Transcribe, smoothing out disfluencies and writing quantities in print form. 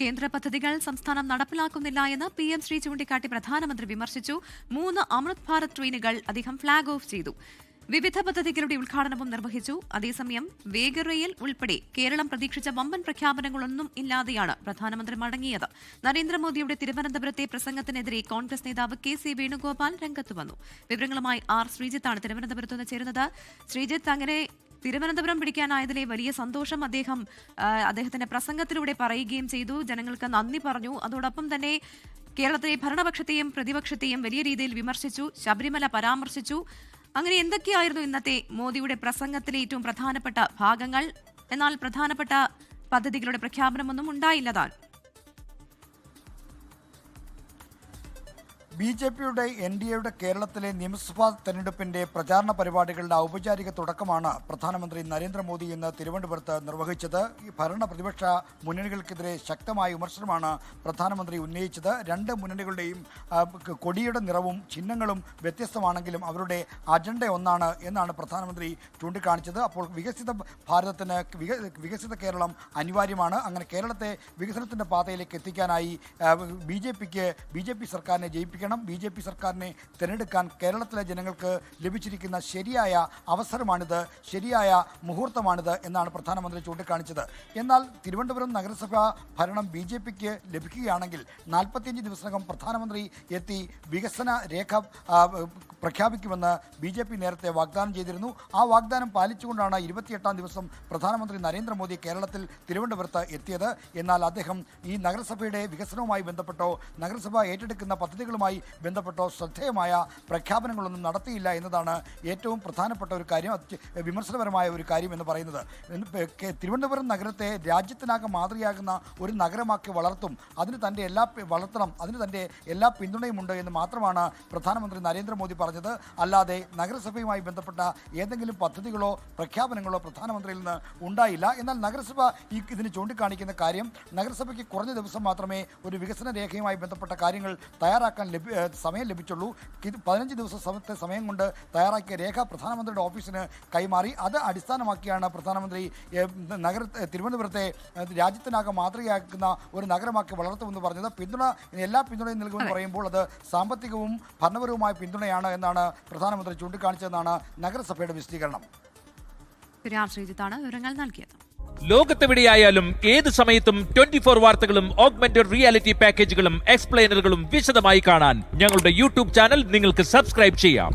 കേന്ദ്ര പദ്ധതികൾ സംസ്ഥാനം നടപ്പിലാക്കുന്നില്ല എന്ന് PM ശ്രീ ചൂണ്ടിക്കാട്ടി പ്രധാനമന്ത്രി വിമർശിച്ചു. 3 അമൃത് ഭാരത് ട്രെയിനുകൾ അദ്ദേഹം ഫ്ളാഗ് ഓഫ് ചെയ്തു. വിവിധ പദ്ധതികളുടെ ഉദ്ഘാടനവും നിർവഹിച്ചു. അതേസമയം വേഗറെയിൽ ഉൾപ്പെടെ കേരളം പ്രതീക്ഷിച്ച വമ്പൻ പ്രഖ്യാപനങ്ങളൊന്നും ഇല്ലാതെയാണ് പ്രധാനമന്ത്രി മടങ്ങിയത്. നരേന്ദ്രമോദിയുടെ തിരുവനന്തപുരത്തെ പ്രസംഗത്തിനെതിരെ കോൺഗ്രസ് നേതാവ് KC വേണുഗോപാൽ രംഗത്ത് വന്നു. വിവരങ്ങളുമായി R ശ്രീജിത്താണ് തിരുവനന്തപുരത്ത് നിന്ന് ചേരുന്നത്. ശ്രീജിത്ത്, അങ്ങനെ തിരുവനന്തപുരം പിടിക്കാനായതിലെ വലിയ സന്തോഷം അദ്ദേഹത്തിന്റെ പ്രസംഗത്തിലൂടെ പറയുകയും ചെയ്തു. ജനങ്ങൾക്ക് നന്ദി പറഞ്ഞു. അതോടൊപ്പം തന്നെ കേരളത്തിലെ ഭരണപക്ഷത്തെയും പ്രതിപക്ഷത്തെയും വലിയ രീതിയിൽ വിമർശിച്ചു, ശബരിമല പരാമർശിച്ചു. അങ്ങനെ എന്തൊക്കെയായിരുന്നു ഇന്നത്തെ മോദിയുടെ പ്രസംഗത്തിലെ ഏറ്റവും പ്രധാനപ്പെട്ട ഭാഗങ്ങൾ? എന്നാൽ പ്രധാനപ്പെട്ട പദ്ധതികളുടെ പ്രഖ്യാപനമൊന്നും ഉണ്ടായില്ലതാൻ. BJPയുടെ NDAയുടെ കേരളത്തിലെ നിയമസഭാ തെരഞ്ഞെടുപ്പിന്റെ പ്രചാരണ പരിപാടികളുടെ ഔപചാരിക തുടക്കമാണ് പ്രധാനമന്ത്രി നരേന്ദ്രമോദി ഇന്ന് തിരുവനന്തപുരത്ത് നിർവഹിച്ചത്. ഈ ഭരണ പ്രതിപക്ഷ മുന്നണികൾക്കെതിരെ ശക്തമായ വിമർശനമാണ് പ്രധാനമന്ത്രി ഉന്നയിച്ചത്. രണ്ട് മുന്നണികളുടെയും കൊടിയുടെ നിറവും ചിഹ്നങ്ങളും വ്യത്യസ്തമാണെങ്കിലും അവരുടെ അജണ്ട ഒന്നാണ് എന്നാണ് പ്രധാനമന്ത്രി ചൂണ്ടിക്കാണിച്ചത്. അപ്പോൾ വികസിത ഭാരതത്തിന് വികസിത കേരളം അനിവാര്യമാണ്. അങ്ങനെ കേരളത്തെ വികസനത്തിന്റെ പാതയിലേക്ക് എത്തിക്കാനായി BJP സർക്കാരിനെ ജയിപ്പിക്കണം. BJP സർക്കാരിനെ തിരഞ്ഞെടുക്കാൻ കേരളത്തിലെ ജനങ്ങൾക്ക് ലഭിച്ചിരിക്കുന്ന ശരിയായ അവസരമാണിത്, ശരിയായ മുഹൂർത്തമാണിത് എന്നാണ് പ്രധാനമന്ത്രി ചൂണ്ടിക്കാണിച്ചത്. എന്നാൽ തിരുവനന്തപുരം നഗരസഭ ഭരണം BJPക്ക് ലഭിക്കുകയാണെങ്കിൽ 45 ദിവസത്തിനകം പ്രധാനമന്ത്രി എത്തി വികസന രേഖ പ്രഖ്യാപിക്കുമെന്ന് BJP നേരത്തെ വാഗ്ദാനം ചെയ്തിരുന്നു. ആ വാഗ്ദാനം പാലിച്ചുകൊണ്ടാണ് 28-ാം ദിവസം പ്രധാനമന്ത്രി നരേന്ദ്രമോദി കേരളത്തിൽ തിരുവനന്തപുരത്ത് എത്തിയത്. എന്നാൽ അദ്ദേഹം ഈ നഗരസഭയുടെ വികസനവുമായി ബന്ധപ്പെട്ടോ നഗരസഭ ഏറ്റെടുക്കുന്ന പദ്ധതികളുമായി ബന്ധപ്പെട്ടോ ശ്രദ്ധേയമായ പ്രഖ്യാപനങ്ങളൊന്നും നടത്തിയില്ല എന്നതാണ് ഏറ്റവും പ്രധാനപ്പെട്ട ഒരു കാര്യം, വിമർശനപരമായ ഒരു കാര്യം എന്ന് പറയുന്നത്. തിരുവനന്തപുരം നഗരത്തെ രാജ്യത്തിനാകെ മാതൃകയാകുന്ന ഒരു നഗരമാക്കി അതിന് തൻ്റെ എല്ലാ പിന്തുണയുമുണ്ട് എന്ന് മാത്രമാണ് പ്രധാനമന്ത്രി നരേന്ദ്രമോദി പറഞ്ഞത്. അല്ലാതെ നഗരസഭയുമായി ബന്ധപ്പെട്ട ഏതെങ്കിലും പദ്ധതികളോ പ്രഖ്യാപനങ്ങളോ പ്രധാനമന്ത്രിയിൽ നിന്ന് ഉണ്ടായില്ല. എന്നാൽ നഗരസഭ ഇതിന് ചൂണ്ടിക്കാണിക്കുന്ന കാര്യം, നഗരസഭയ്ക്ക് കുറഞ്ഞ ദിവസം മാത്രമേ ഒരു വികസന രേഖയുമായി ബന്ധപ്പെട്ട കാര്യങ്ങൾ തയ്യാറാക്കാൻ സമയം ലഭിച്ചുള്ളൂ. 15 ദിവസത്തെ സമയം കൊണ്ട് തയ്യാറാക്കിയ രേഖ പ്രധാനമന്ത്രിയുടെ ഓഫീസിന് കൈമാറി. അത് അടിസ്ഥാനമാക്കിയാണ് പ്രധാനമന്ത്രി തിരുവനന്തപുരത്തെ രാജ്യത്തിനാകെ മാതൃകയാക്കുന്ന ഒരു നഗരമാക്കി വളർത്തുമെന്ന് പറഞ്ഞത്. എല്ലാ പിന്തുണയും നൽകുമെന്ന് പറയുമ്പോൾ അത് സാമ്പത്തികവും ഭരണപരവുമായ പിന്തുണയാണ് എന്നാണ് പ്രധാനമന്ത്രി ചൂണ്ടിക്കാണിച്ചതെന്നാണ് നഗരസഭയുടെ വിശദീകരണം. വിവരങ്ങൾ നൽകിയത്. ലോകത്തെവിടെയായാലും ഏത് സമയത്തും 24 വാർത്തകളും ഓഗ്മെന്റഡ് റിയാലിറ്റി പാക്കേജുകളും എക്സ്പ്ലെയിനറുകളും വിശദമായി കാണാൻ ഞങ്ങളുടെ YouTube ചാനൽ നിങ്ങൾക്ക് സബ്സ്ക്രൈബ് ചെയ്യാം.